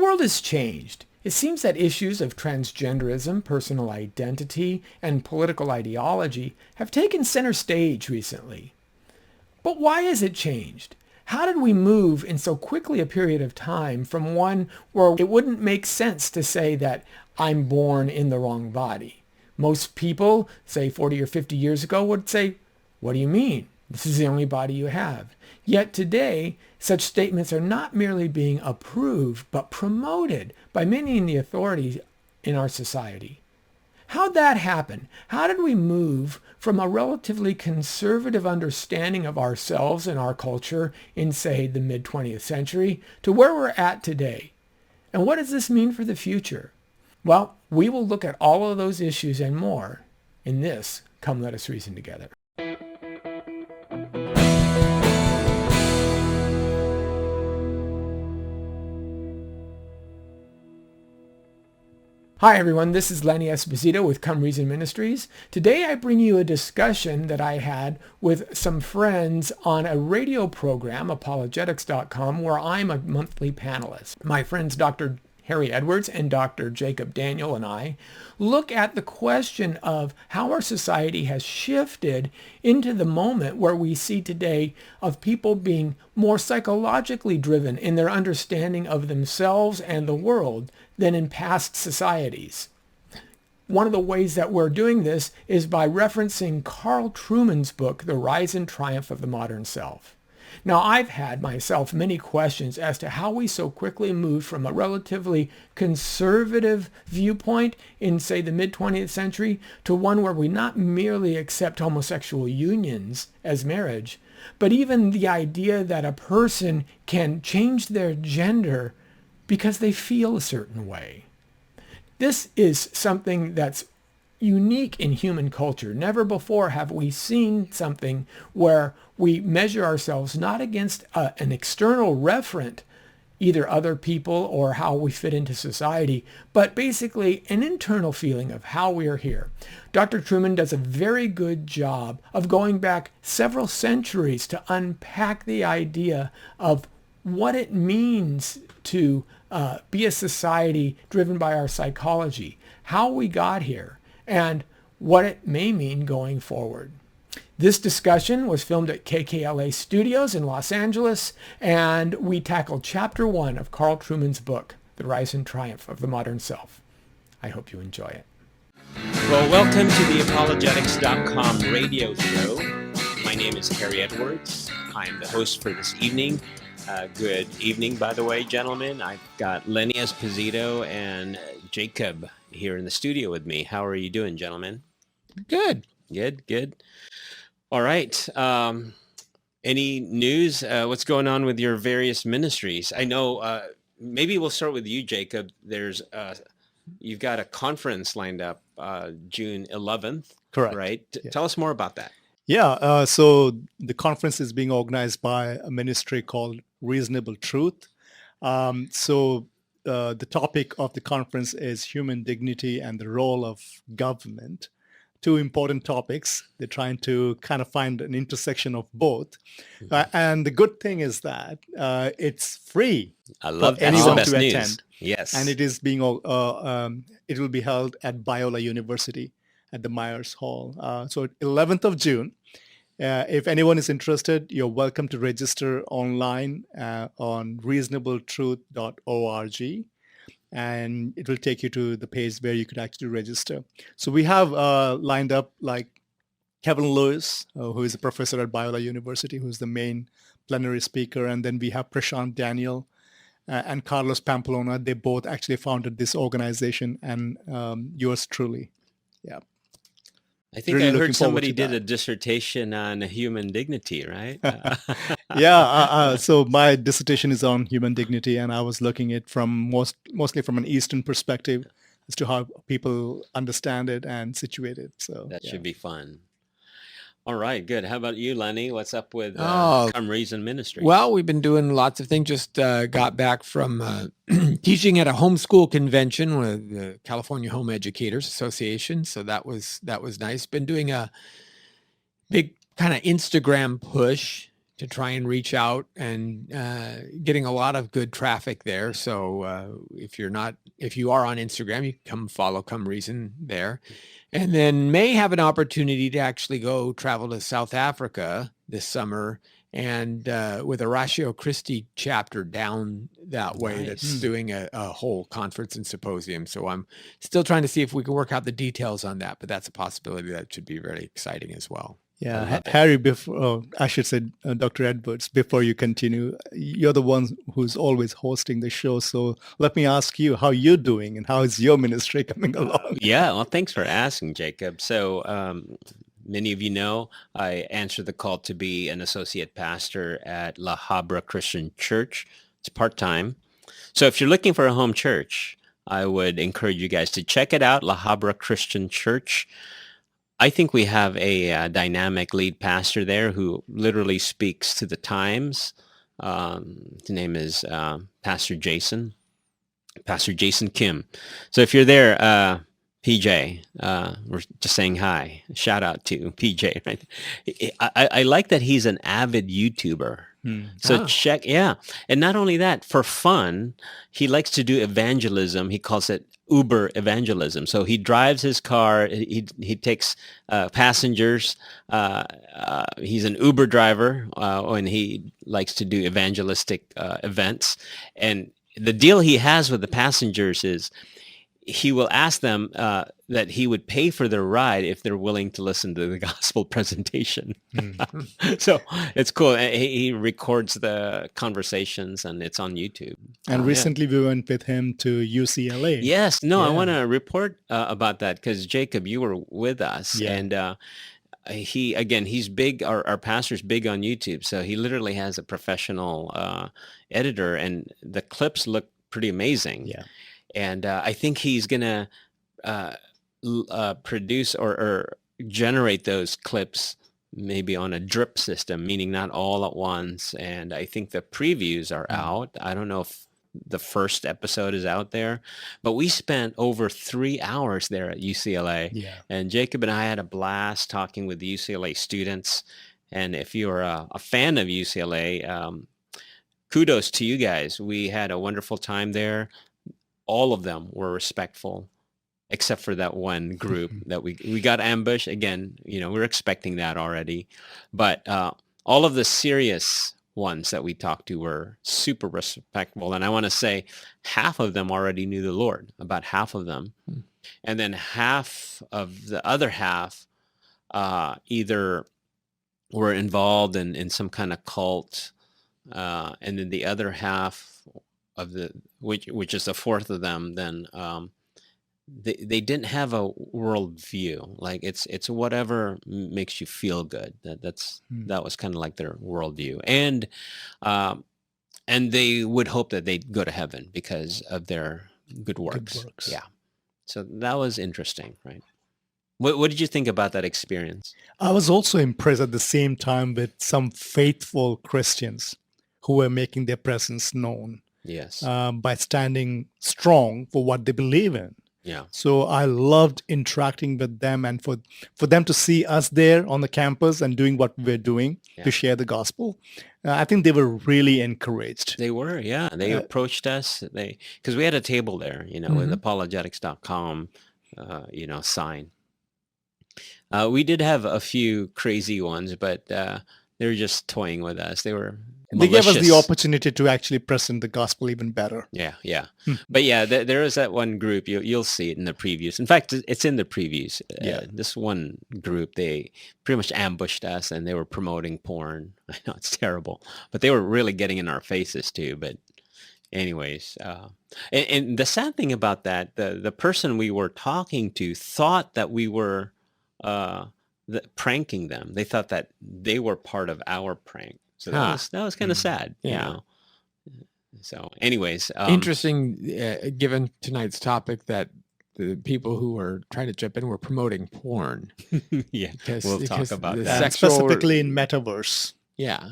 world has changed. It seems that issues of transgenderism, personal identity, and political ideology have taken center stage recently. But why has it changed? How did we move in so quickly a period of time from one where it wouldn't make sense to say that I'm born in the wrong body? Most people, say 40 or 50 years ago, would say, what do you mean? This is the only body you have. Yet today, such statements are not merely being approved, but promoted by many in the authorities in our society. How'd that happen? How did we move from a relatively conservative understanding of ourselves and our culture in, say, the mid-20th century to where we're at today? And what does this mean for the future? Well, we will look at all of those issues and more in this Come Let Us Reason Together. Hi everyone, this is Lenny Esposito with Come Reason Ministries. Today I bring you a discussion that I had with some friends on a radio program, apologetics.com, where I'm a monthly panelist. My friends Dr. Harry Edwards and Dr. Jacob Daniel and I look at the question of how our society has shifted into the moment where we see today of people being more psychologically driven in their understanding of themselves and the world than in past societies. One of the ways that we're doing this is by referencing Carl Trueman's book, The Rise and Triumph of the Modern Self. Now, I've had myself many questions as to how we so quickly moved from a relatively conservative viewpoint in, say, the mid-20th century to one where we not merely accept homosexual unions as marriage, but even the idea that a person can change their gender because they feel a certain way. This is something that's unique in human culture. Never before have we seen something where we measure ourselves not against an external referent, either other people or how we fit into society, but basically an internal feeling of how we are here. Dr. Trueman does a very good job of going back several centuries to unpack the idea of what it means to be a society driven by our psychology, how we got here, and what it may mean going forward. This discussion was filmed at KKLA Studios in Los Angeles, and we tackled Chapter 1 of Carl Trueman's book, The Rise and Triumph of the Modern Self. I hope you enjoy it. Well, welcome to the apologetics.com radio show. My name is Harry Edwards. I'm the host for this evening. Good evening, by the way, gentlemen. I've got Lenny Esposito and Jacob here in the studio with me. How are you doing, gentlemen? Good. Good. All right. Any news? What's going on with your various ministries? I know, maybe we'll start with you, Jacob. You've got a conference lined up June 11th. Correct. Right? Yeah. Tell us more about that. Yeah, so the conference is being organized by a ministry called Reasonable Truth. The topic of the conference is human dignity and the role of government. Two important topics. They're trying to kind of find an intersection of both. And the good thing is that it's free I love for that. anyone Best to news. attend. Yes. And it is being it will be held at Biola University at the Myers Hall. So 11th of June. If anyone is interested, you're welcome to register online on reasonabletruth.org, and it will take you to the page where you could actually register. So we have lined up like Kevin Lewis, who is a professor at Biola University, who's the main plenary speaker, and then we have Prashant Daniel and Carlos Pamplona. They both actually founded this organization, and yours truly. Yeah. I think Really I looking heard somebody forward to did that. a dissertation on human dignity, right? Yeah, so my dissertation is on human dignity, and I was looking at from mostly from an Eastern perspective as to how people understand it and situate it. So That yeah. should be fun. All right, good. How about you, Lenny? What's up with Come Reason Ministries? Well, we've been doing lots of things. Just got back from teaching at a homeschool convention with the California Home Educators Association. So that was nice. Been doing a big kind of Instagram push to try and reach out, and getting a lot of good traffic there. So if you are on Instagram, you can come follow Come Reason there. And then may have an opportunity to actually go travel to South Africa this summer, and with a Ratio Christi chapter down that way that's doing a whole conference and symposium. So I'm still trying to see if we can work out the details on that, but that's a possibility that should be very exciting as well. Yeah, Harry, I should say, Dr. Edwards, before you continue, you're the one who's always hosting the show. So let me ask you how you're doing and how is your ministry coming along? Yeah, well, thanks for asking, Jacob. So many of you know, I answered the call to be an associate pastor at La Habra Christian Church. It's part-time. So if you're looking for a home church, I would encourage you guys to check it out, La Habra Christian Church. I think we have a dynamic lead pastor there who literally speaks to the times. His name is Pastor Jason Kim. So if you're there, PJ, we're just saying hi. Shout out to PJ. Right? I like that he's an avid YouTuber. So check, And not only that, for fun, he likes to do evangelism. He calls it Uber evangelism. So he drives his car. He takes passengers. He's an Uber driver, and he likes to do evangelistic events. And the deal he has with the passengers is he will ask them that he would pay for their ride if they're willing to listen to the gospel presentation. So it's cool. He records the conversations, and it's on YouTube. And recently we went with him to UCLA. Yes. No, I want to report about that because, Jacob, you were with us. Yeah. And he's big. Our pastor's big on YouTube. So he literally has a professional editor, and the clips look pretty amazing. Yeah. And I think he's going to produce or generate those clips maybe on a drip system, meaning not all at once. And I think the previews are out. I don't know if the first episode is out there, but we spent over 3 hours there at UCLA. Yeah. And Jacob and I had a blast talking with the UCLA students. And if you're a fan of UCLA, kudos to you guys. We had a wonderful time there. All of them were respectful, except for that one group that we got ambushed. Again, we're expecting that already. But all of the serious ones that we talked to were super respectful. And I want to say half of them already knew the Lord, about half of them. And then half of the other half either were involved in some kind of cult. And then the other half of which is a fourth of them, then they didn't have a world view. Like it's whatever makes you feel good. That was kind of like their worldview, and they would hope that they'd go to heaven because of their good works. Yeah, so that was interesting, right? What did you think about that experience? I was also impressed at the same time with some faithful Christians who were making their presence known. Yes. By standing strong for what they believe in. Yeah. So I loved interacting with them, and for them to see us there on the campus and doing what we're doing to share the gospel. I think they were really encouraged. They were, yeah. They approached us. Because we had a table there, with apologetics.com, sign. We did have a few crazy ones, but they were just toying with us. They were malicious. They gave us the opportunity to actually present the gospel even better. Yeah. But yeah, there is that one group. You'll see it in the previews. In fact, it's in the previews. This one group, they pretty much ambushed us, and they were promoting porn. I know it's terrible, but they were really getting in our faces too. But anyways, and the sad thing about that, the person we were talking to thought that we were pranking them. They thought that they were part of our prank. So that was kind of sad, So anyways. Interesting, given tonight's topic, that the people who were trying to jump in were promoting porn. Yeah, we'll talk about that. Sexual, specifically in metaverse. Yeah,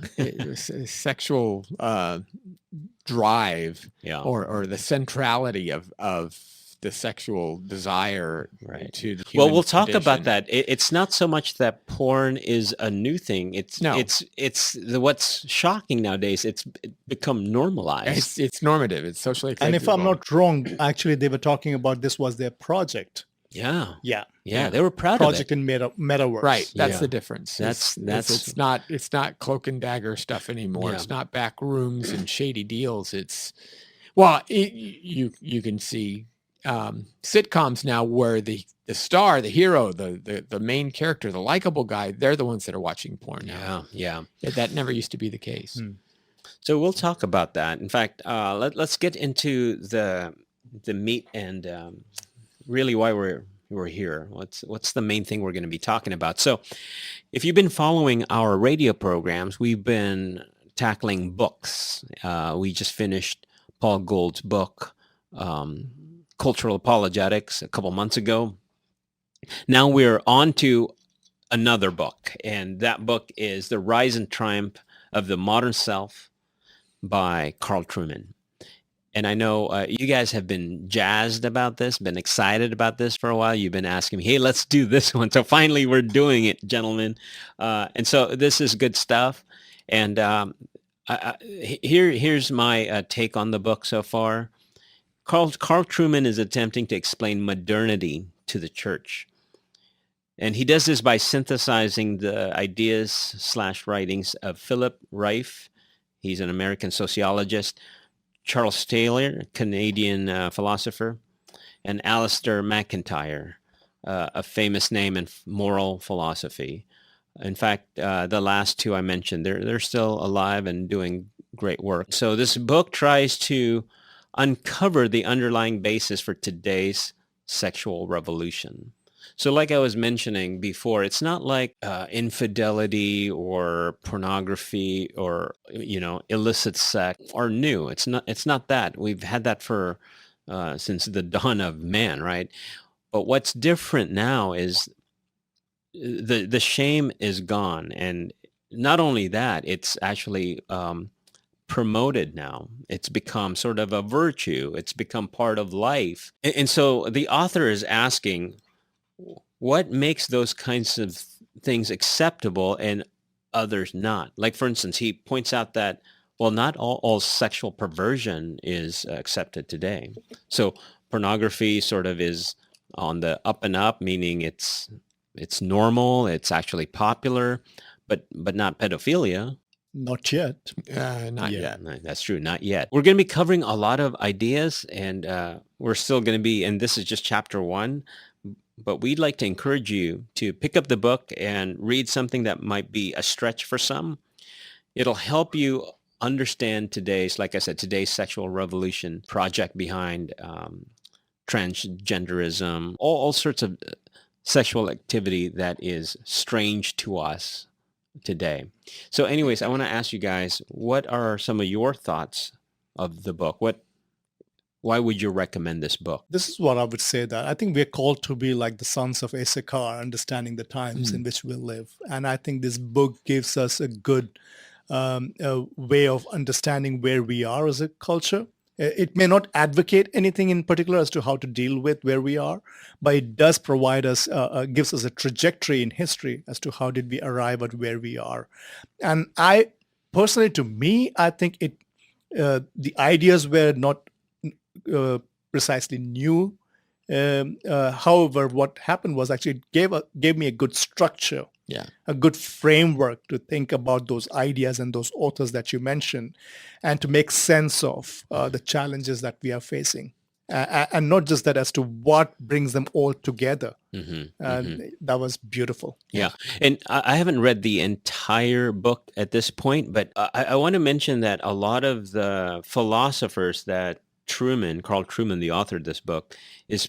sexual drive or the centrality of the sexual desire Right. to the Well, human we'll talk about condition. that. It's not so much that porn is a new thing. No. What's shocking nowadays. It's become normalized. It's normative. It's socially And acceptable. if I'm not wrong, actually, they were talking about this was their project. Yeah. Yeah. Yeah, they were proud Project of it. in metaverse. Right. That's Yeah. the difference. That's- It's not cloak and dagger stuff anymore. Yeah. It's not back rooms and shady deals. You can see sitcoms now where the star, the hero, the main character, the likable guy, they're the ones that are watching porn now. Yeah. That never used to be the case. So we'll talk about that. In fact, let's get into the meat and really why we're here. What's the main thing we're going to be talking about? So if you've been following our radio programs, we've been tackling books. We just finished Paul Gould's book, Cultural Apologetics, a couple months ago. Now we're on to another book, and that book is The Rise and Triumph of the Modern Self by Carl Trueman. And I know you guys have been jazzed about this, been excited about this for a while. You've been asking me, hey, let's do this one. So finally we're doing it, gentlemen. And so this is good stuff. And here's my take on the book so far. Carl Trueman is attempting to explain modernity to the church. And he does this by synthesizing the ideas/writings of Philip Rieff. He's an American sociologist. Charles Taylor, Canadian philosopher, and Alistair MacIntyre, a famous name in moral philosophy. In fact, the last two I mentioned, they're still alive and doing great work. So this book tries to uncover the underlying basis for today's sexual revolution. So like I was mentioning before, it's not like infidelity or pornography or, illicit sex are new. It's not that. We've had that for since the dawn of man, right? But what's different now is the shame is gone. And not only that, it's actually promoted now. It's become sort of a virtue. It's become part of life. And so the author is asking, what makes those kinds of things acceptable and others not? Like, for instance, he points out that, well, not all sexual perversion is accepted today. So pornography sort of is on the up and up, meaning it's normal, it's actually popular, but not pedophilia. Not yet. Not yet. No, that's true. Not yet. We're going to be covering a lot of ideas, and we're still going to be, and this is just chapter 1, but we'd like to encourage you to pick up the book and read something that might be a stretch for some. It'll help you understand today's sexual revolution project behind transgenderism, all sorts of sexual activity that is strange to us today. So anyways, I want to ask you guys, what are some of your thoughts of the book? Why would you recommend this book? This is what I would say, that I think we're called to be like the sons of Issachar, understanding the times in which we live. And I think this book gives us a good way of understanding where we are as a culture. It may not advocate anything in particular as to how to deal with where we are, but it does provide us, gives us a trajectory in history as to how did we arrive at where we are. And I personally, to me, I think the ideas were not precisely new. However, what happened was actually it gave me a good structure, a good framework to think about those ideas and those authors that you mentioned, and to make sense of the challenges that we are facing. And not just that, as to what brings them all together. That was beautiful. Yeah. And I haven't read the entire book at this point, but I want to mention that a lot of the philosophers that Carl Trueman, the author of this book, is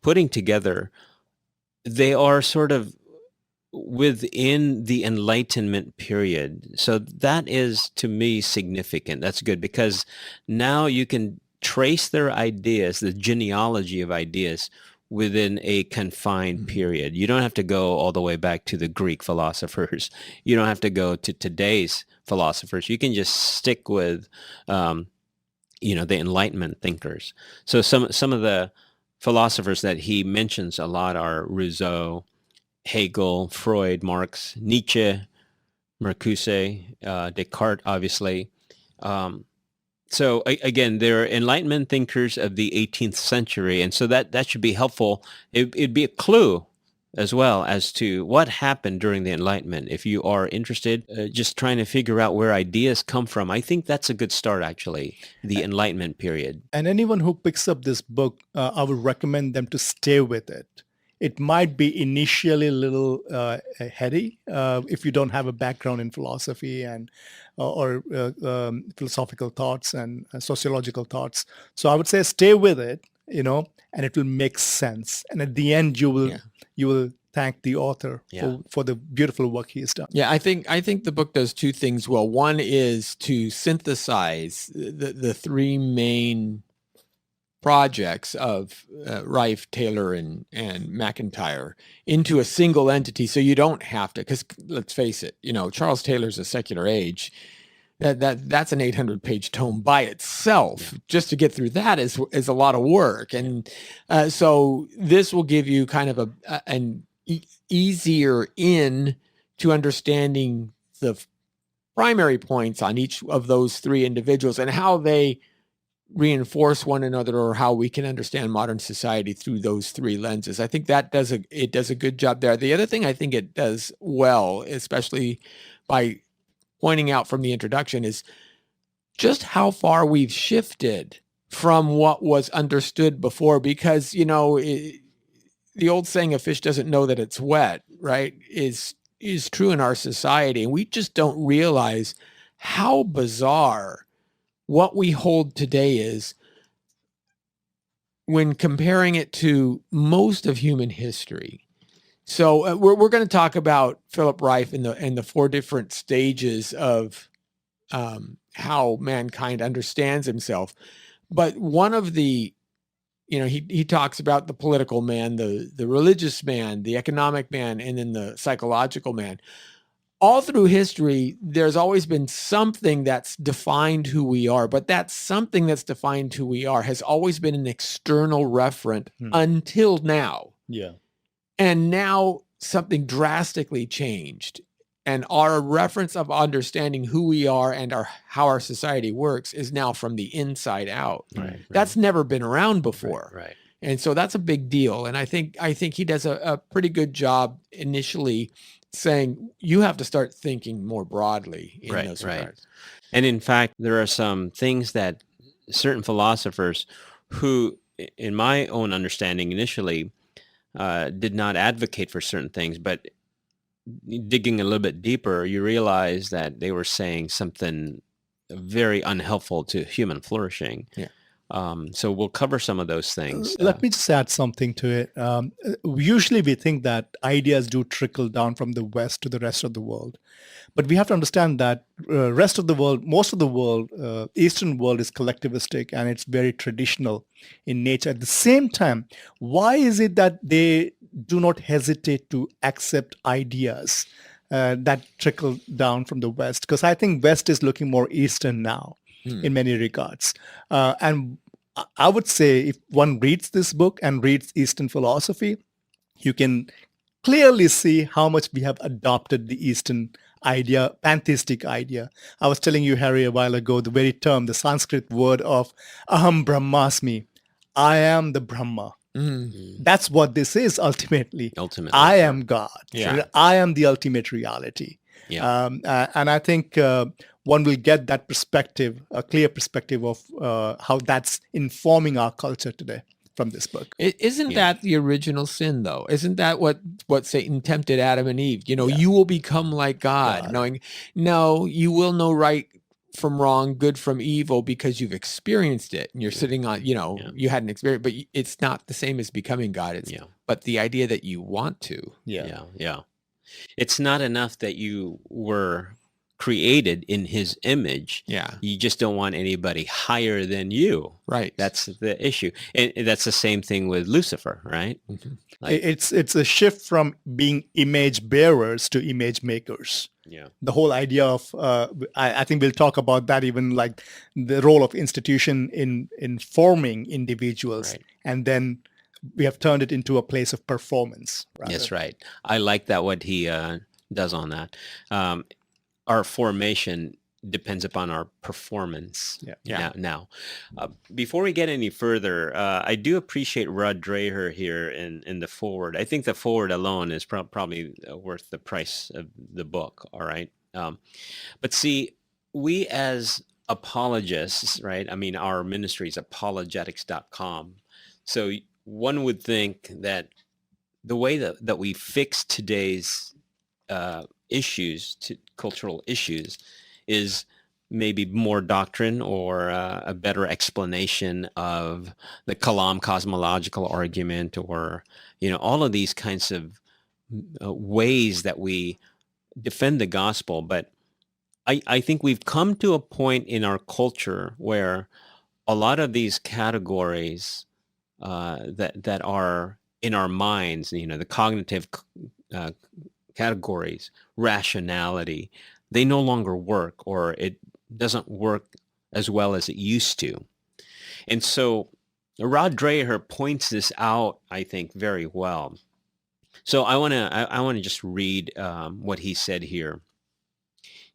putting together, they are sort of within the Enlightenment period. So that is, to me, significant. That's good, because now you can trace their ideas, the genealogy of ideas, within a confined period. You don't have to go all the way back to the Greek philosophers. You don't have to go to today's philosophers. You can just stick with the Enlightenment thinkers. So some of the philosophers that he mentions a lot are Rousseau, Hegel, Freud, Marx, Nietzsche, Marcuse, Descartes, obviously. So again, they're Enlightenment thinkers of the 18th century, and so that should be helpful. It'd be a clue as well as to what happened during the Enlightenment. If you are interested, just trying to figure out where ideas come from, I think that's a good start, actually, the Enlightenment period. And anyone who picks up this book, I would recommend them to stay with it. It might be initially a little heady if you don't have a background in philosophy and or philosophical thoughts and sociological thoughts. So I would say stay with it, and it will make sense. And at the end, you will thank the author for the beautiful work he has done. Yeah, I think the book does two things well. One is to synthesize the three main projects of Rieff, Taylor, and McIntyre into a single entity, so you don't have to. Because let's face it, Charles Taylor's A Secular Age. That's an 800-page tome by itself. Yeah. Just to get through that is a lot of work, and so this will give you kind of an easier in to understanding the primary points on each of those three individuals and how they reinforce one another, or how we can understand modern society through those three lenses. I think that does a good job there. The other thing I think it does well, especially by pointing out from the introduction, is just how far we've shifted from what was understood before. Because, the old saying, a fish doesn't know that it's wet, right, is true in our society. And we just don't realize how bizarre what we hold today is when comparing it to most of human history. So we're going to talk about Philip Rieff and the four different stages of how mankind understands himself. But one of the, he talks about the political man, the religious man, the economic man, and then the psychological man. All through history, there's always been something that's defined who we are, but that something that's defined who we are has always been an external referent until now. Yeah. And now something drastically changed. And our reference of understanding who we are and how our society works is now from the inside out. Right. That's never been around before. Right. And so that's a big deal. And I think he does a pretty good job initially saying you have to start thinking more broadly in those regards. And in fact, there are some things that certain philosophers who, in my own understanding initially, did not advocate for certain things, but digging a little bit deeper, you realize that they were saying something very unhelpful to human flourishing. Yeah. So we'll cover some of those things. Let me just add something to it. Usually we think that ideas do trickle down from the West to the rest of the world. But we have to understand that rest of the world, most of the world, Eastern world is collectivistic and it's very traditional in nature. At the same time, why is it that they do not hesitate to accept ideas that trickle down from the West? Because I think West is looking more Eastern now in many regards. And I would say if one reads this book and reads Eastern philosophy, you can clearly see how much we have adopted the Eastern idea, pantheistic idea. I was telling you, Harry, a while ago, the very term, the Sanskrit word of aham brahmasmi, I am the Brahma. That's what this is ultimately. I am God. Yeah. I am the ultimate reality. Yeah. And I think one will get that perspective, a clear perspective of how that's informing our culture today from this book. Isn't that the original sin, though? Isn't that what Satan tempted Adam and Eve? You will become like God, knowing, no, you will know right from wrong, good from evil, because you've experienced it. And you're sitting on, you had an experience, but it's not the same as becoming God. But the idea that you want to. Yeah. It's not enough that you were created in his image. Yeah. You just don't want anybody higher than you. Right. That's the issue. And that's the same thing with Lucifer, right? Mm-hmm. It's a shift from being image bearers to image makers. Yeah. The whole idea of, I think we'll talk about that, even like the role of institution in forming individuals and then we have turned it into a place of performance. That's right. I like that what he does on that. Our formation depends upon our performance. Yeah. Now, before we get any further, I do appreciate Rod Dreher here in the forward. I think the forward alone is probably worth the price of the book. All right. But see, we as apologists, right? I mean, our ministry is apologetics.com. So one would think that the way that we fix today's cultural issues, is maybe more doctrine or a better explanation of the Kalam cosmological argument, or all of these kinds of ways that we defend the gospel. But I think we've come to a point in our culture where a lot of these categories that are in our minds, the cognitive categories, rationality, they no longer work, or it doesn't work as well as it used to. And so Rod Dreher points this out, I think, very well. So I want to just read what he said here.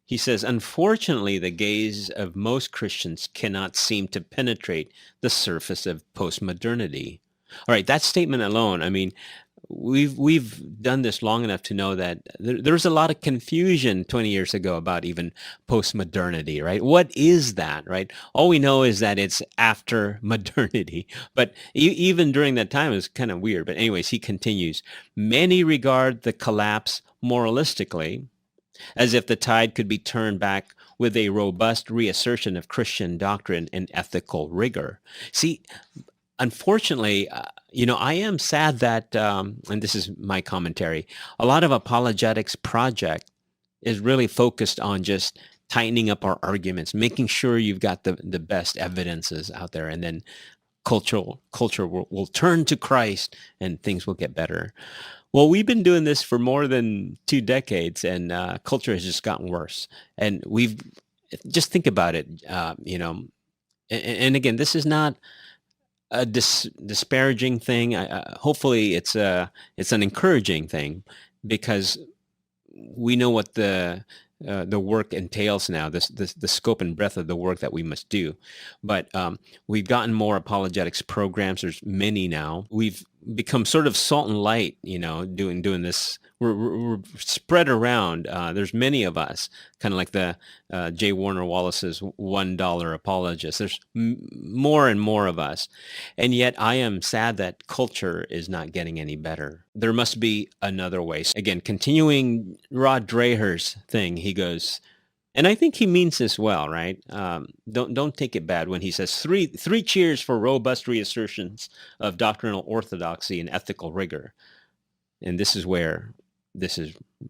He says, unfortunately, the gaze of most Christians cannot seem to penetrate the surface of postmodernity. All right, that statement alone, I mean, we've done this long enough to know that there's a lot of confusion 20 years ago about even postmodernity, right? What is that, right? All we know is that it's after modernity, but even during that time, it was kind of weird. But anyways, he continues, many regard the collapse moralistically, as if the tide could be turned back with a robust reassertion of Christian doctrine and ethical rigor. See, unfortunately, I am sad that, and this is my commentary, a lot of apologetics project is really focused on just tightening up our arguments, making sure you've got the best evidences out there, and then culture will turn to Christ and things will get better. Well, we've been doing this for more than 2 decades, and culture has just gotten worse. And just think about it, and again, this is not a disparaging thing. Hopefully it's an encouraging thing, because we know what the work entails now, the scope and breadth of the work that we must do. But we've gotten more apologetics programs. There's many now. We've become sort of salt and light, doing this. We're spread around. There's many of us, kind of like the J. Warner Wallace's $1 apologists. There's more and more of us. And yet I am sad that culture is not getting any better. There must be another way. Again, continuing Rod Dreher's thing, he goes, and I think he means this well, right? Don't take it bad when he says three cheers for robust reassertions of doctrinal orthodoxy and ethical rigor. And this is where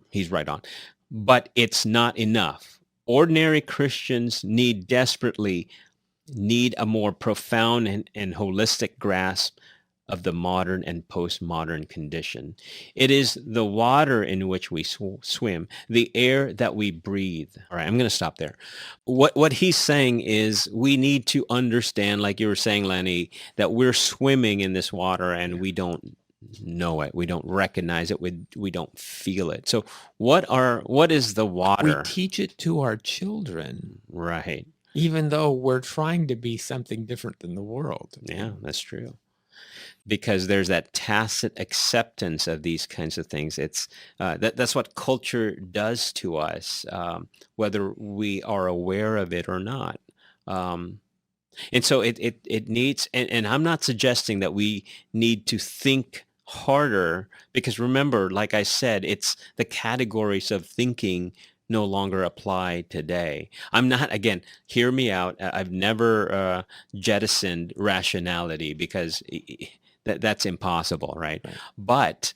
he's right on. But it's not enough. Ordinary Christians desperately need a more profound and holistic grasp of the modern and postmodern condition. It is the water in which we swim, the air that we breathe. All right, I'm going to stop there. What he's saying is we need to understand, like you were saying, Lenny, that we're swimming in this water and we don't know it. We don't recognize it. We don't feel it. So what is the water? We teach it to our children. Right. Even though we're trying to be something different than the world. Yeah, that's true. Because there's that tacit acceptance of these kinds of things. It's that's what culture does to us, whether we are aware of it or not. And so it needs, and I'm not suggesting that we need to think harder, because remember, like I said, it's the categories of thinking no longer apply today. I'm not, again, hear me out. I've never jettisoned rationality, because that's impossible, right? But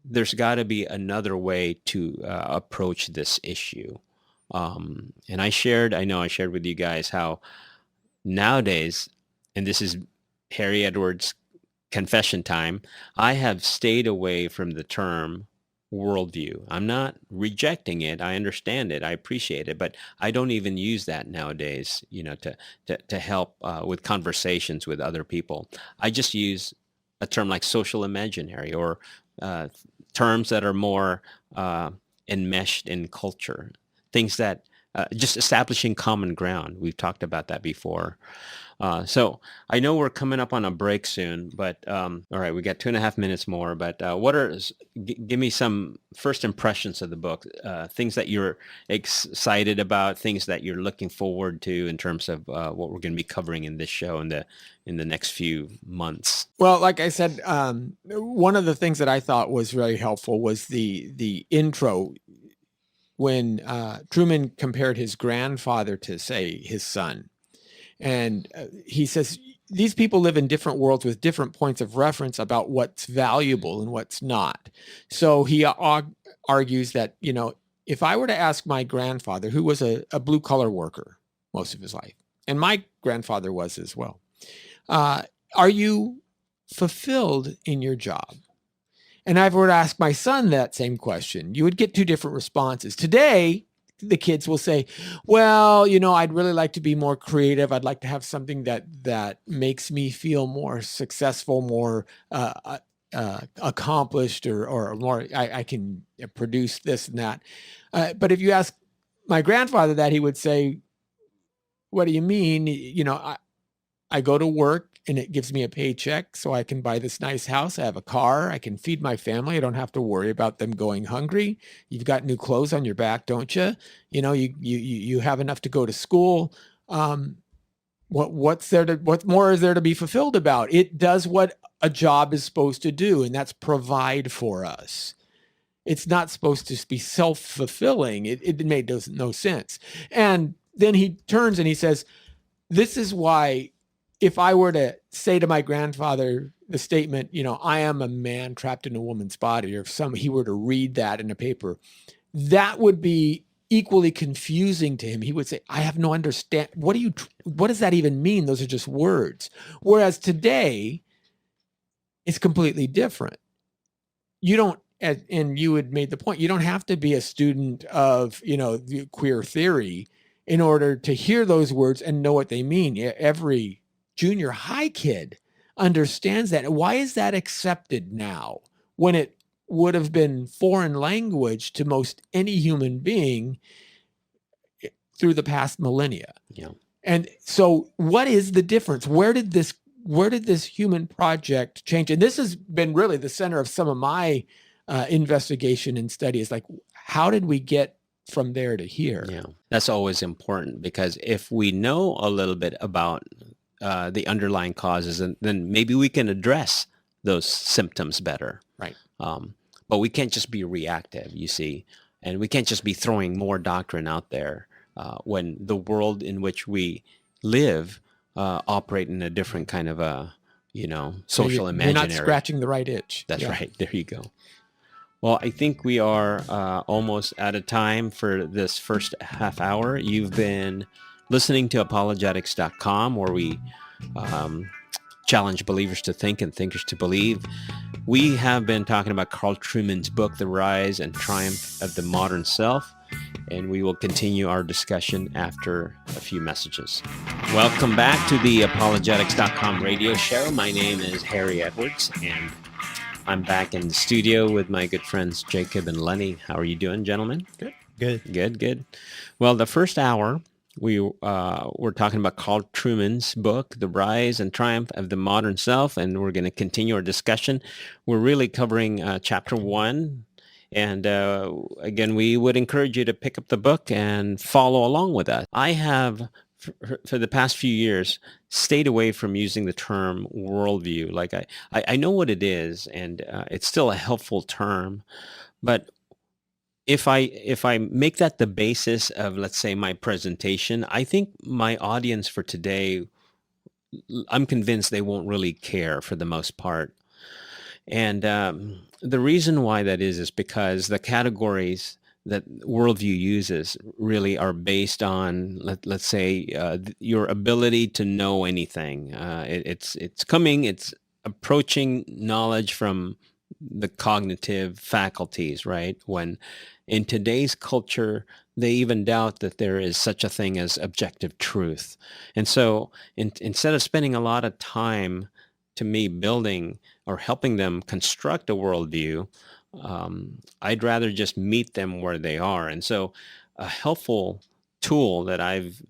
there's got to be another way to approach this issue. And I know I shared with you guys how nowadays, and this is Harry Edwards' confession time, I have stayed away from the term worldview. I'm not rejecting it. I understand it. I appreciate it, but I don't even use that nowadays, to help with conversations with other people. I just use a term like social imaginary, or terms that are more enmeshed in culture, things that just establishing common ground. We've talked about that before. So I know we're coming up on a break soon, but all right, we got 2.5 minutes more. But give me some first impressions of the book, things that you're excited about, things that you're looking forward to in terms of what we're going to be covering in this show in the next few months. Well, like I said, one of the things that I thought was really helpful was the intro when Truman compared his grandfather to, say, his son. And he says, these people live in different worlds with different points of reference about what's valuable and what's not. So he argues that, if I were to ask my grandfather, who was a blue-collar worker most of his life, and my grandfather was as well, are you fulfilled in your job? And if I were to ask my son that same question, you would get two different responses. Today, the kids will say, well, I'd really like to be more creative. I'd like to have something that makes me feel more successful, more accomplished, or more, I can produce this and that. But if you ask my grandfather that, he would say, what do you mean? I go to work and it gives me a paycheck so I can buy this nice house. I have a car. I can feed my family. I don't have to worry about them going hungry. You've got new clothes on your back, don't you? You have enough to go to school. What more is there to be fulfilled about? It does what a job is supposed to do, and that's provide for us. It's not supposed to be self-fulfilling. It made no sense. And then he turns and he says, this is why, if I were to say to my grandfather the statement, I am a man trapped in a woman's body, or if he were to read that in a paper, that would be equally confusing to him. He would say, I have no understand. What does that even mean? Those are just words. Whereas today, it's completely different. You don't, and you had made the point, you don't have to be a student of, the queer theory in order to hear those words and know what they mean. Every junior high kid understands that. Why is that accepted now when it would have been foreign language to most any human being through the past millennia? Yeah. And so what is the difference? Where did this human project change? And this has been really the center of some of my investigation and study, is like, how did we get from there to here? Yeah, that's always important, because if we know a little bit about the underlying causes, and then maybe we can address those symptoms better. Right. But we can't just be reactive, you see, and we can't just be throwing more doctrine out there when the world in which we live operate in a different kind of a, social imaginary. You're not scratching the right itch. That's right. There you go. Well, I think we are almost out of time for this first half hour. You've been listening to apologetics.com, where we challenge believers to think and thinkers to believe. We have been talking about Carl Trueman's book, The Rise and Triumph of the Modern Self, and we will continue our discussion after a few messages. Welcome back to the apologetics.com radio show. My name is Harry Edwards, and I'm back in the studio with my good friends Jacob and Lenny. How are you doing, gentlemen? Good. Well, the first hour, we were talking about Carl Trueman's book, The Rise and Triumph of the Modern Self, and we're going to continue our discussion. We're really covering chapter 1, and again, we would encourage you to pick up the book and follow along with us. I have, for the past few years, stayed away from using the term worldview. Like I know what it is, and it's still a helpful term, but if I make that the basis of, let's say, my presentation, I think my audience for today, I'm convinced they won't really care for the most part. And the reason why that is because the categories that worldview uses really are based on, let's say, your ability to know anything. It's approaching knowledge from the cognitive faculties, right? When in today's culture, they even doubt that there is such a thing as objective truth. And so instead of spending a lot of time to me, building or helping them construct a worldview, I'd rather just meet them where they are. And so a helpful tool that I've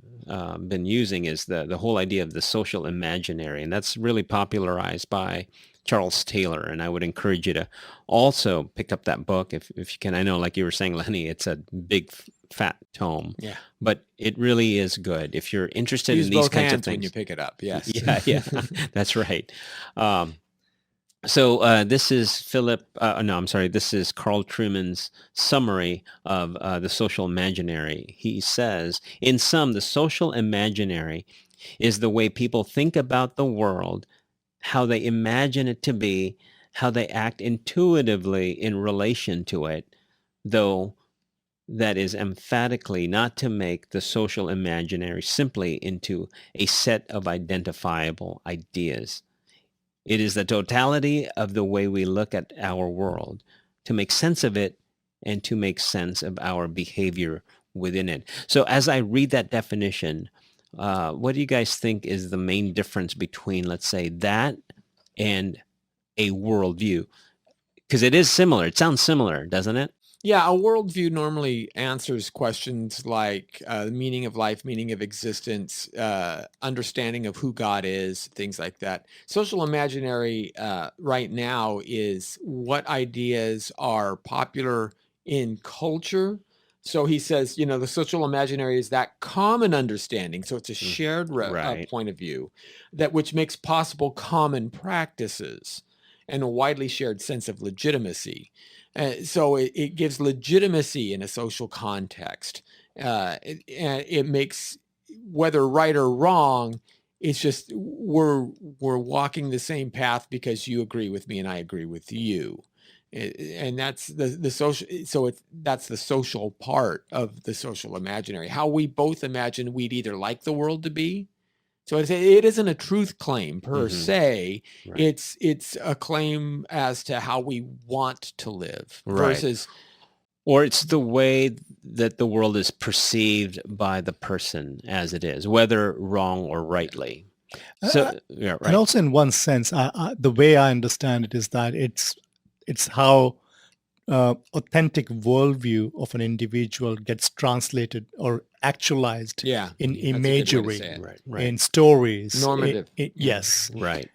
been using is the whole idea of the social imaginary. And that's really popularized by Charles Taylor. And I would encourage you to also pick up that book if you can. I know, like you were saying, Lenny, it's a big fat tome, Yeah. but it really is good if you're interested Use in these both kinds of hands things. when you pick it up. Yes. Yeah, that's right. So this is this is Carl Trueman's summary of the social imaginary. He says, in sum, the social imaginary is the way people think about the world, how they imagine it to be, how they act intuitively in relation to it, though that is emphatically not to make the social imaginary simply into a set of identifiable ideas. It is the totality of the way we look at our world, to make sense of it and to make sense of our behavior within it. So as I read that definition, what do you guys think is the main difference between, let's say, that and a worldview? Because it is similar. It sounds similar, doesn't it? Yeah, a worldview normally answers questions like meaning of life, meaning of existence, understanding of who God is, things like that. Social imaginary right now is what ideas are popular in culture. So he says, the social imaginary is that common understanding. So it's a shared Right. point of view which makes possible common practices and a widely shared sense of legitimacy. So it gives legitimacy in a social context. It makes, whether right or wrong, it's just we're walking the same path because you agree with me and I agree with you. And that's the social. So that's the social part of the social imaginary. How we both imagine we'd either like the world to be. So it isn't a truth claim per se. Right. It's a claim as to how we want to live versus, or it's the way that the world is perceived by the person as it is, whether wrong or rightly. So yeah, right. And also, in one sense, the way I understand it is that it's how authentic worldview of an individual gets translated or actualized in imagery, in stories, normative. Yes, right.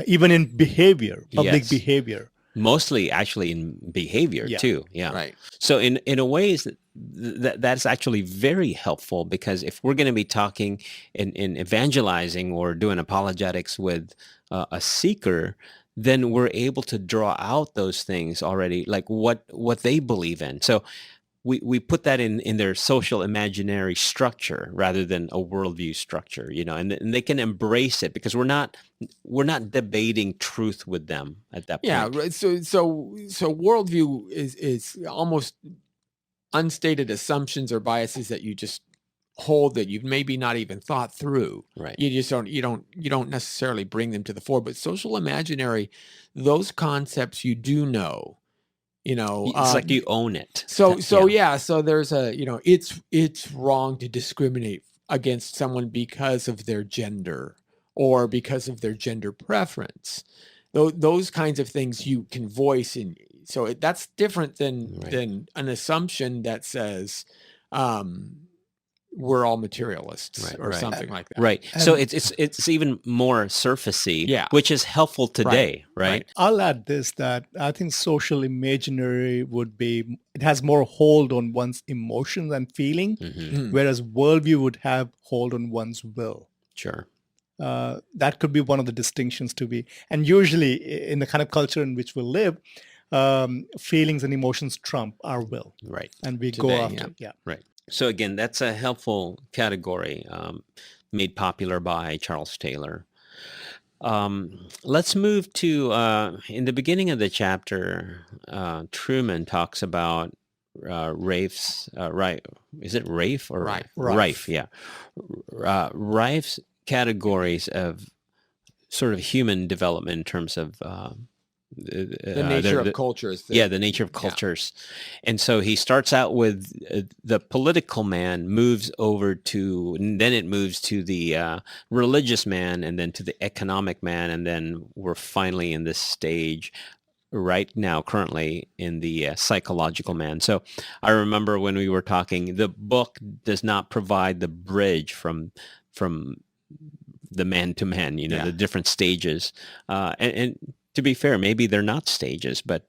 Even in behavior, public behavior. Mostly actually in behavior too. Yeah. Right. So in a way that's actually very helpful, because if we're going to be talking in evangelizing or doing apologetics with a seeker, then we're able to draw out those things already, like what they believe in. So we put that in their social imaginary structure rather than a worldview structure, and they can embrace it, because we're not debating truth with them at that point. Yeah. Right. So worldview is almost unstated assumptions or biases that you just hold that you've maybe not even thought through. Right. You just don't necessarily bring them to the fore. But social imaginary, those concepts you do know. It's like you own it. So there's it's wrong to discriminate against someone because of their gender or because of their gender preference. Those kinds of things you can voice in. So that's different than an assumption that says we're all materialists or something like that. Right. So it's even more surfacey, which is helpful today, right? I'll add this, that I think social imaginary it has more hold on one's emotions and feeling, whereas worldview would have hold on one's will. Sure. That could be one of the distinctions to be. And usually in the kind of culture in which we live, feelings and emotions trump our will. Right. And we go after it. Yeah. Right. So again, that's a helpful category made popular by Charles Taylor. Let's move to, in the beginning of the chapter, Trueman talks about Rieff's, is it Rieff or Rieff? Rieff, yeah. Rieff's categories of sort of human development in terms of The nature of cultures. The nature of cultures. And so he starts out with the political man, moves over to, and then it moves to the religious man, and then to the economic man, and then we're finally in this stage right now, currently, in the psychological man. So I remember when we were talking, the book does not provide the bridge from the man to man, the different stages. And to be fair, maybe they're not stages, but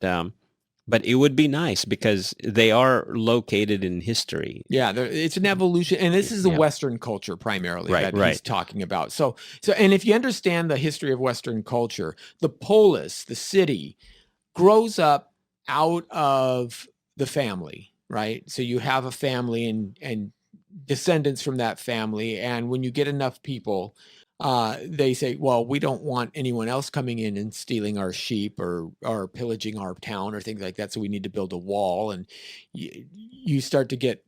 it would be nice because they are located in history. Yeah, it's an evolution, and this is the Western culture primarily that he's talking about. So, and if you understand the history of Western culture, the polis, the city, grows up out of the family, right? So you have a family and descendants from that family, and when you get enough people, they say, well, we don't want anyone else coming in and stealing our sheep or pillaging our town or things like that. So we need to build a wall, and you start to get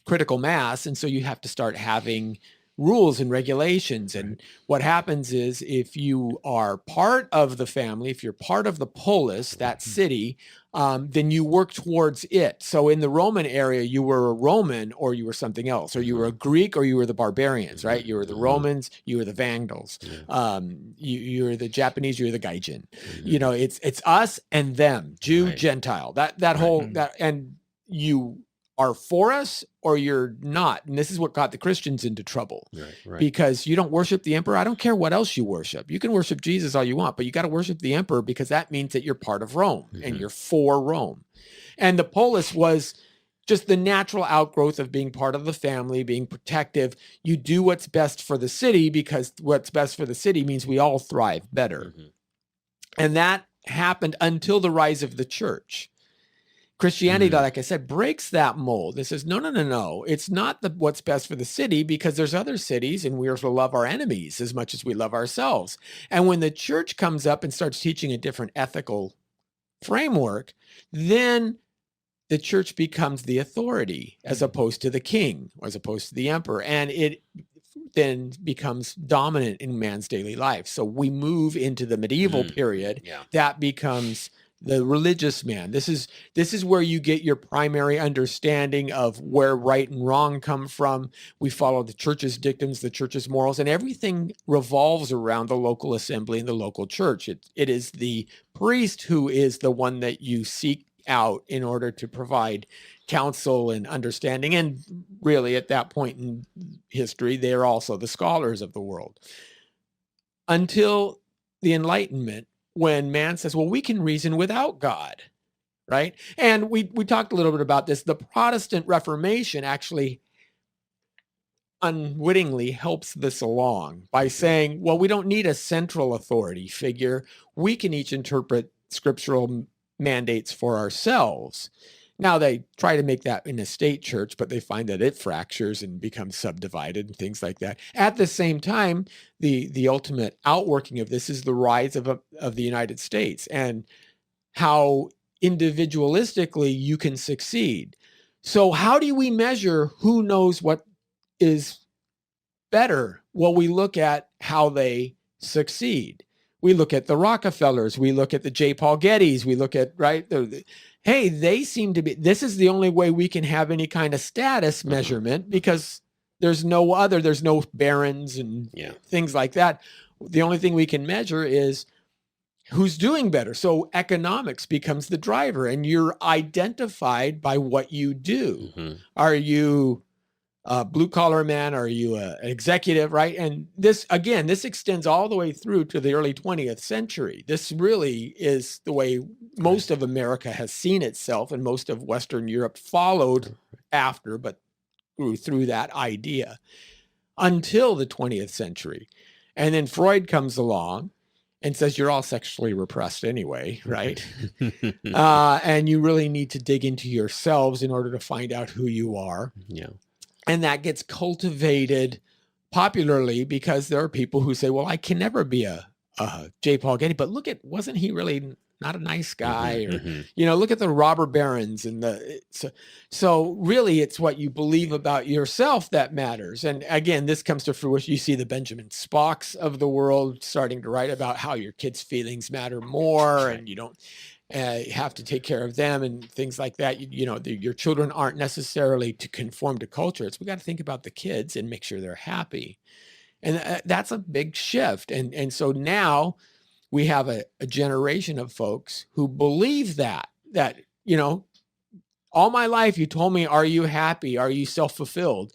critical mass. And so you have to start having rules and regulations. And what happens is, if you are part of the family, if you're part of the polis, that city, then you work towards it. So in the Roman area, you were a Roman or you were something else, or you were a Greek or you were the barbarians, right? You were the Romans, you were the Vandals, you were the Japanese, you were the Gaijin. It's us and them, Jew, Gentile, that whole, and you are for us or you're not. And this is what got the Christians into trouble, because you don't worship the emperor. I don't care what else you worship. You can worship Jesus all you want, but you got to worship the emperor, because that means that you're part of Rome and you're for Rome. And the polis was just the natural outgrowth of being part of the family, being protective. You do what's best for the city, because what's best for the city means we all thrive better. And that happened until the rise of the church. Christianity, like I said, breaks that mold. It says, no. It's not what's best for the city, because there's other cities and we are to love our enemies as much as we love ourselves. And when the church comes up and starts teaching a different ethical framework, then the church becomes the authority as opposed to the king, or as opposed to the emperor. And it then becomes dominant in man's daily life. So we move into the medieval period. That becomes the religious man. This is where you get your primary understanding of where right and wrong come from. We follow the church's dictums, the church's morals, and everything revolves around the local assembly and the local church. It is the priest who is the one that you seek out in order to provide counsel and understanding. And really, at that point in history, they are also the scholars of the world. Until the Enlightenment, when man says, well, we can reason without God, right? And we talked a little bit about this. The Protestant Reformation actually unwittingly helps this along by saying, well, we don't need a central authority figure. We can each interpret scriptural mandates for ourselves. Now, they try to make that in a state church, but they find that it fractures and becomes subdivided and things like that. At the same time, the ultimate outworking of this is the rise of the United States and how individualistically you can succeed. So how do we measure who knows what is better? Well, we look at how they succeed. We look at the Rockefellers. We look at the J. Paul Gettys. We look at, hey, they seem to be, this is the only way we can have any kind of status measurement, because there's no barons and things like that. The only thing we can measure is who's doing better. So economics becomes the driver, and you're identified by what you do. Are you a blue collar man? Are you an executive, right? And this extends all the way through to the early 20th century. This really is the way most of America has seen itself, and most of Western Europe followed after, but grew through that idea until the 20th century. And then Freud comes along and says, you're all sexually repressed anyway, right? And you really need to dig into yourselves in order to find out who you are. And that gets cultivated popularly, because there are people who say, well, I can never be a J. Paul Getty, but wasn't he really not a nice guy, or Mm-hmm. look at the robber barons and so really it's what you believe about yourself that matters. And again, this comes to fruition. You see the Benjamin Spocks of the world starting to write about how your kids' feelings matter more, and you don't have to take care of them and things like that. Your children aren't necessarily to conform to culture. We got to think about the kids and make sure they're happy. And that's a big shift. And so now we have a generation of folks who believe that, all my life you told me, are you happy? Are you self-fulfilled?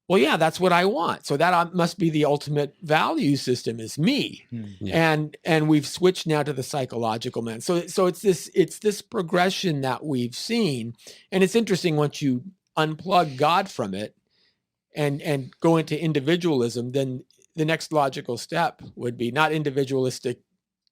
Well, yeah, that's what I want. So that must be the ultimate value system, is me. Yeah. And we've switched now to the psychological man. So it's this progression that we've seen. And it's interesting, once you unplug God from it and go into individualism, then the next logical step would be not individualistic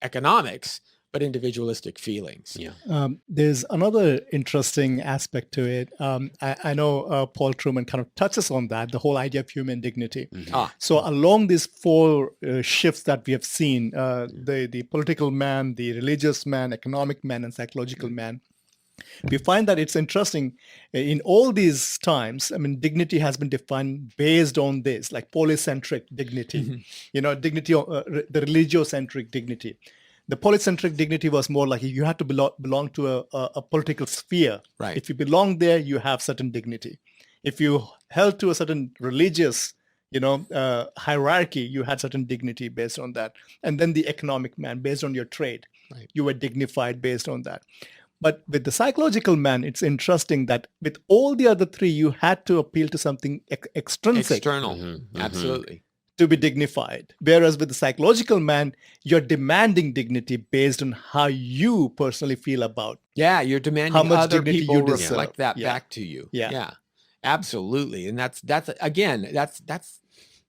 economics, but individualistic feelings. Yeah. There's another interesting aspect to it. I know Paul Trueman kind of touches on that, the whole idea of human dignity. So along these four shifts that we have seen, the political man, the religious man, economic man, and psychological man, we find that it's interesting in all these times. I mean, dignity has been defined based on this, like polycentric dignity, dignity, the religiocentric dignity. The polycentric dignity was more like you had to belong to a political sphere. Right. If you belong there, you have certain dignity. If you held to a certain religious, hierarchy, you had certain dignity based on that. And then the economic man, based on your trade, you were dignified based on that. But with the psychological man, it's interesting that with all the other three, you had to appeal to something extrinsic. External. Absolutely. To be dignified. Whereas with the psychological man, you're demanding dignity based on how you personally feel about. Yeah, you're demanding how much other dignity people you deserve. reflect that back to you. Yeah. Absolutely. And that's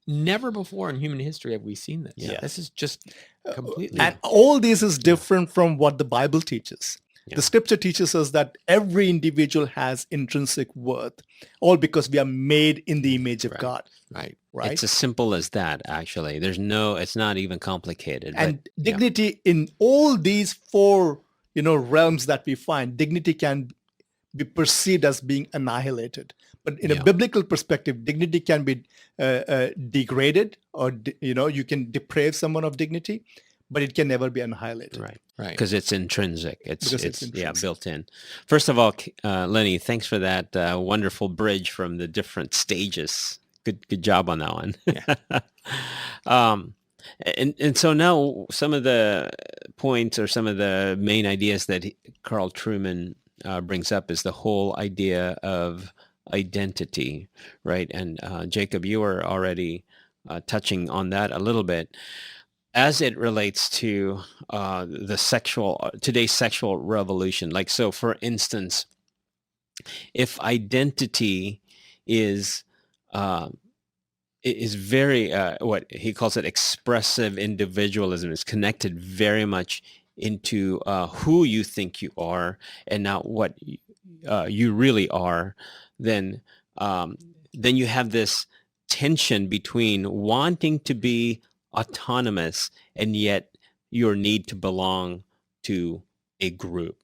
never before in human history have we seen this. Yeah. This is just completely. And all this is different from what the Bible teaches. Yeah. The scripture teaches us that every individual has intrinsic worth, all because we are made in the image of God. Right. It's as simple as that, actually. It's not even complicated. And dignity in all these four, realms that we find, dignity can be perceived as being annihilated. But in a biblical perspective, dignity can be degraded, or, you can deprave someone of dignity, but it can never be annihilated. Right. Because It's intrinsic. It's intrinsic. built in. First of all, Lenny, thanks for that wonderful bridge from the different stages. Good job on that one. Yeah. And so now some of the points or some of the main ideas that Carl Trueman brings up is the whole idea of identity, right? And Jacob, you were already touching on that a little bit as it relates to today's sexual revolution. Like, so for instance, if identity is very what he calls it expressive individualism, is connected very much into who you think you are and not what you really are, then you have this tension between wanting to be autonomous and yet your need to belong to a group.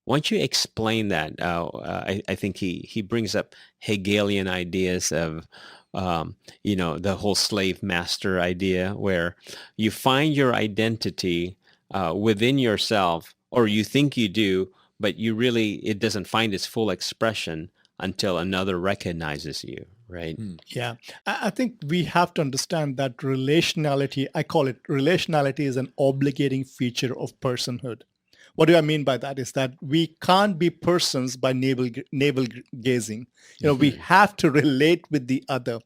Why don't you explain that? I think he brings up Hegelian ideas of the whole slave master idea, where you find your identity within yourself, or you think you do, but it doesn't find its full expression until another recognizes you, right? Yeah. I think we have to understand that relationality, I call it relationality, is an obligating feature of personhood. What do I mean by that? Is that we can't be persons by navel gazing. We have to relate with the other.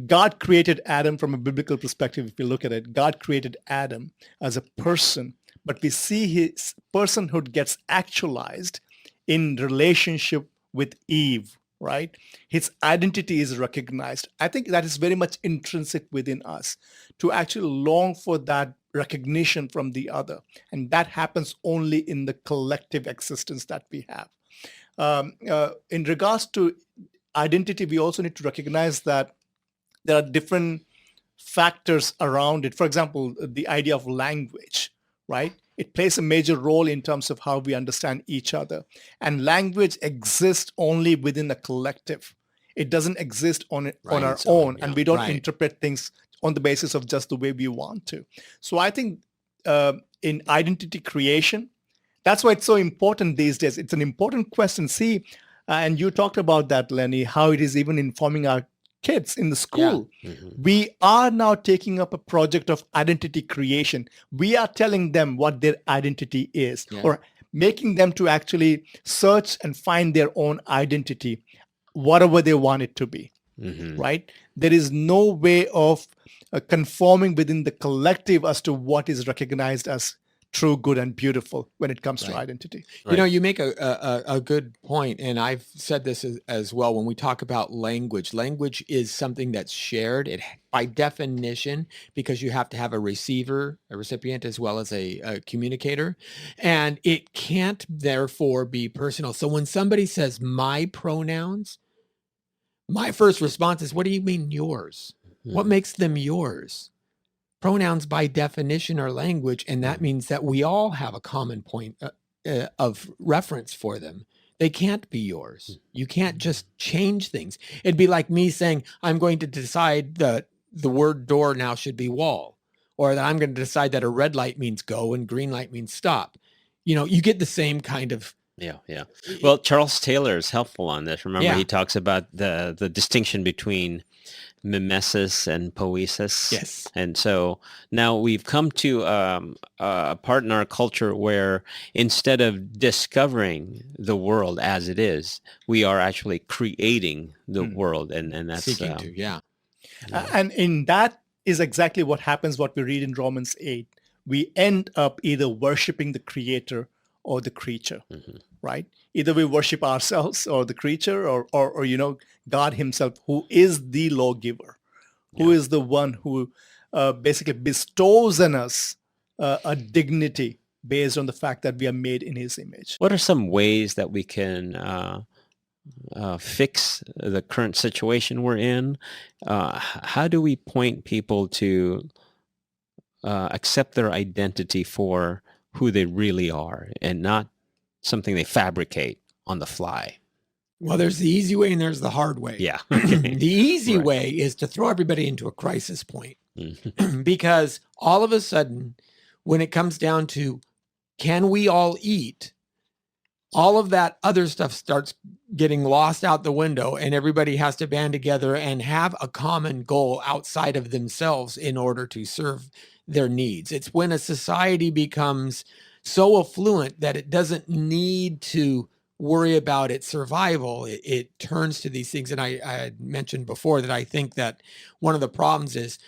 God created Adam from a biblical perspective. If you look at it, God created Adam as a person, but we see his personhood gets actualized in relationship with Eve, right? His identity is recognized. I think that is very much intrinsic within us to actually long for that recognition from the other. And that happens only in the collective existence that we have. In regards to identity, we also need to recognize that there are different factors around it. For example, the idea of language, right? It plays a major role in terms of how we understand each other. And language exists only within a collective. It doesn't exist on our its own, yeah. and we don't Right. interpret things on the basis of just the way we want to. So I think in identity creation, that's why it's so important these days. It's an important question. See, and you talked about that, Lenny, how it is even informing our kids in the school. We are now taking up a project of identity creation. We are telling them what their identity is, or making them to actually search and find their own identity, whatever they want it to be, right? There is no way of conforming within the collective as to what is recognized as true, good, and beautiful when it comes to identity. You know, you make a good point, and I've said this as well. When we talk about language, language is something that's shared. It, by definition, because you have to have a receiver, a recipient, as well as a communicator, and it can't therefore be personal. So when somebody says my pronouns, my first response is, what do you mean yours? What makes them yours? Pronouns by definition are language, and that means that we all have a common point of reference for them. They can't be yours. You can't just change things. It'd be like me saying, I'm going to decide that the word door now should be wall, or that I'm going to decide that a red light means go and green light means stop. You know, you get the same kind of. Yeah. Well, Charles Taylor is helpful on this. Remember, he talks about the distinction between mimesis and poiesis. Yes. And so now we've come to a part in our culture where instead of discovering the world as it is, we are actually creating the world. And that's seeking to, And in that is exactly what happens, what we read in Romans 8. We end up either worshiping the creator or the creature, right? Either we worship ourselves or the creature or you know, God himself, who is the lawgiver, who is the one who basically bestows on us a dignity based on the fact that we are made in his image. What are some ways that we can fix the current situation we're in? How do we point people to accept their identity for who they really are and not something they fabricate on the fly? Well, there's the easy way and there's the hard way. Yeah. The easy way is to throw everybody into a crisis point because all of a sudden, when it comes down to can we all eat, all of that other stuff starts getting lost out the window, and everybody has to band together and have a common goal outside of themselves in order to serve their needs. It's when a society becomes so affluent that it doesn't need to worry about its survival. It turns to these things. And I had mentioned before that I think that one of the problems is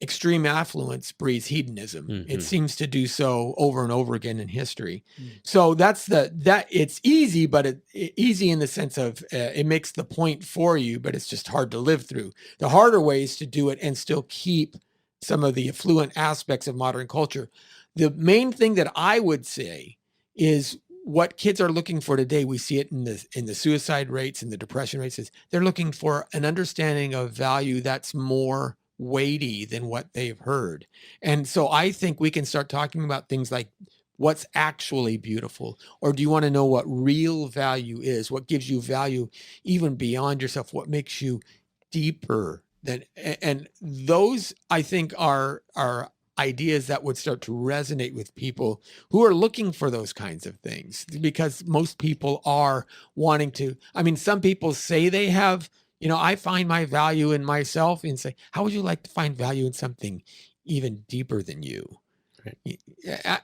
extreme affluence breeds hedonism. It seems to do so over and over again in history. So that's it's easy, but easy in the sense of it makes the point for you, but it's just hard to live through. The harder way is to do it and still keep some of the affluent aspects of modern culture. The main thing that I would say is what kids are looking for today. We see it in the suicide rates and the depression rates. Is they're looking for an understanding of value that's more weighty than what they've heard. And so I think we can start talking about things like what's actually beautiful, or do you want to know what real value is? What gives you value even beyond yourself? What makes you deeper than, and those I think are ideas that would start to resonate with people who are looking for those kinds of things, because most people are wanting to, I mean, some people say they have, you know, I find my value in myself, and say, how would you like to find value in something even deeper than you? Right.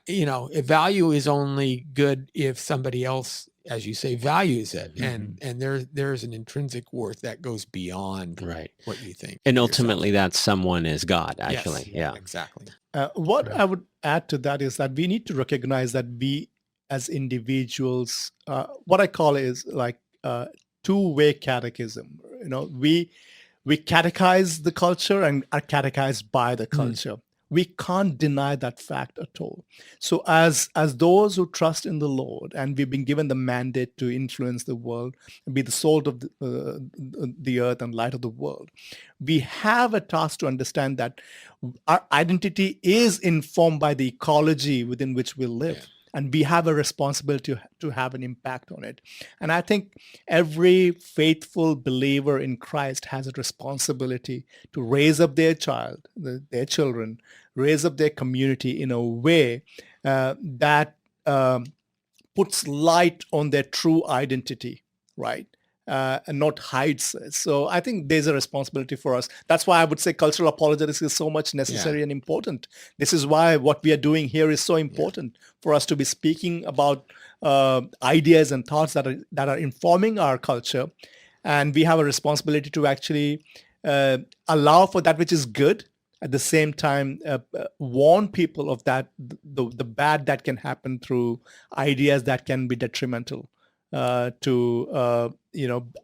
You know, if value is only good if somebody else, as you say, values it. And there's an intrinsic worth that goes beyond what you think. And ultimately that someone is God, actually. Yes, yeah, exactly. What I would add to that is that we need to recognize that we as individuals, what I call is like two-way catechism. You know, we catechize the culture and are catechized by the culture. we can't deny that fact at all. So as those who trust in the Lord, and we've been given the mandate to influence the world, and be the salt of the earth and light of the world, we have a task to understand that our identity is informed by the ecology within which we live. Yeah. And we have a responsibility to have an impact on it. And I think every faithful believer in Christ has a responsibility to raise up their child, their children, raise up their community in a way that puts light on their true identity, right? And not hides it. So I think there's a responsibility for us. That's why I would say cultural apologetics is so much necessary and important. This is why what we are doing here is so important for us to be speaking about ideas and thoughts that are informing our culture. And we have a responsibility to actually allow for that which is good, at the same time warn people of that the bad that can happen through ideas that can be detrimental to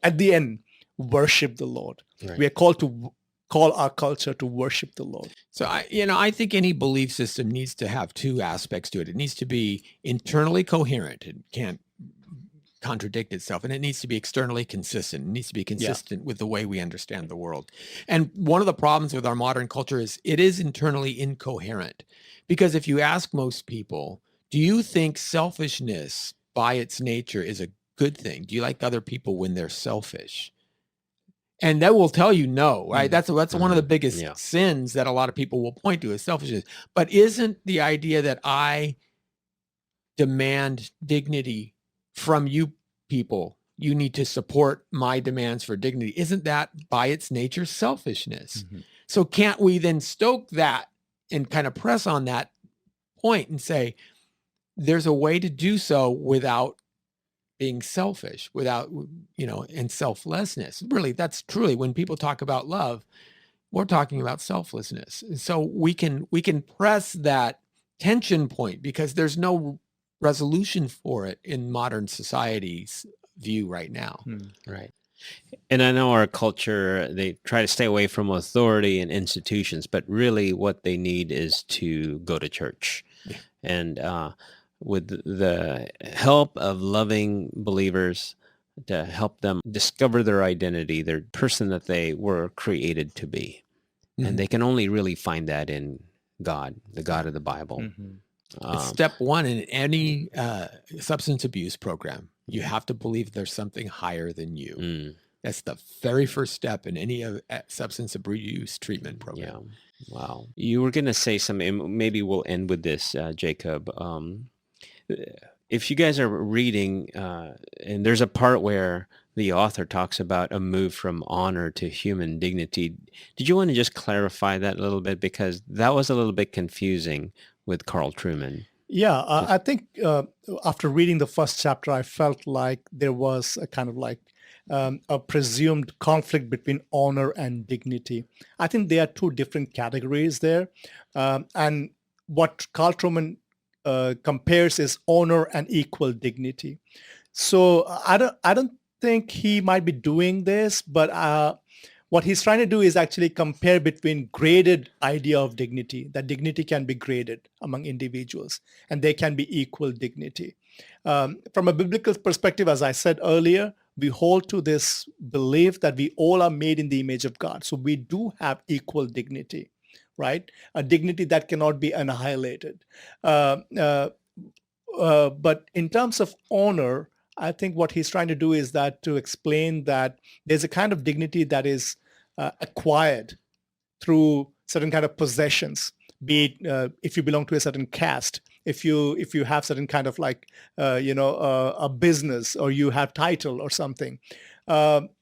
at the end, worship the Lord. Right. We are called to call our culture to worship the Lord. So I think any belief system needs to have two aspects to it. It needs to be internally coherent. It can't contradict itself, and it needs to be externally consistent. It needs to be consistent with the way we understand the world. And one of the problems with our modern culture is it is internally incoherent, because if you ask most people, do you think selfishness by its nature is a good thing? Do you like other people when they're selfish? And that will tell you no, right? That's one of the biggest sins that a lot of people will point to, is selfishness. But isn't the idea that I demand dignity from you people, you need to support my demands for dignity, isn't that by its nature selfishness? Mm-hmm. So can't we then stoke that and kind of press on that point and say, there's a way to do so without being selfish, without, and selflessness. Really, that's truly, when people talk about love, we're talking about selflessness. So we can press that tension point, because there's no resolution for it in modern society's view right now. Right. And I know our culture, they try to stay away from authority and institutions, but really what they need is to go to church. Yeah. And with the help of loving believers, to help them discover their identity, their person that they were created to be. Mm-hmm. And they can only really find that in God, the God of the Bible. Mm-hmm. It's step one in any substance abuse program. You have to believe there's something higher than you. Mm. That's the very first step in any substance abuse treatment program. Yeah. Wow. You were going to say something. Maybe we'll end with this, Jacob. If you guys are reading, and there's a part where the author talks about a move from honor to human dignity. Did you want to just clarify that a little bit? Because that was a little bit confusing with Carl Trueman. Yeah, I think after reading the first chapter, I felt like there was a kind of like a presumed conflict between honor and dignity. I think there are two different categories there. And what Carl Trueman compares is honor and equal dignity. So I don't think he might be doing this, but what he's trying to do is actually compare between graded idea of dignity, that dignity can be graded among individuals and there can be equal dignity. From a biblical perspective, as I said earlier, we hold to this belief that we all are made in the image of God. So we do have equal dignity, right? A dignity that cannot be annihilated. But in terms of honor, I think what he's trying to do is that to explain that there's a kind of dignity that is acquired through certain kind of possessions, be it if you belong to a certain caste, if you have certain kind of like, a business, or you have title or something.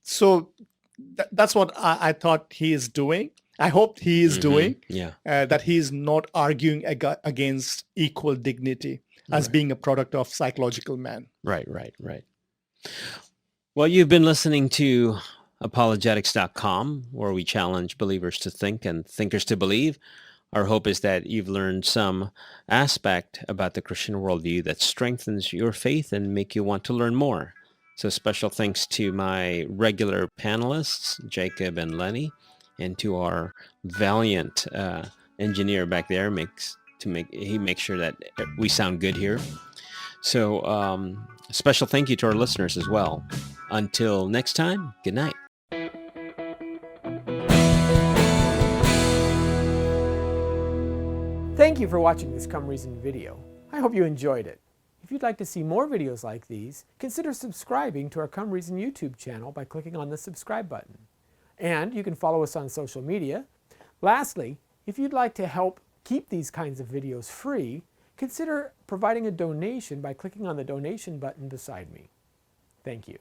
So that's what I thought he is doing. I hope he is doing, that he's not arguing against equal dignity as being a product of psychological man. Right. Well, you've been listening to apologetics.com, where we challenge believers to think and thinkers to believe. Our hope is that you've learned some aspect about the Christian worldview that strengthens your faith and make you want to learn more. So special thanks to my regular panelists, Jacob and Lenny, and to our valiant engineer back there makes sure that we sound good here. So a special thank you to our listeners as well. Until next time, good night. Thank you for watching this Come Reason video. I hope you enjoyed it. If you'd like to see more videos like these, consider subscribing to our Come Reason YouTube channel by clicking on the subscribe button. And you can follow us on social media. Lastly, if you'd like to help keep these kinds of videos free, consider providing a donation by clicking on the donation button beside me. Thank you.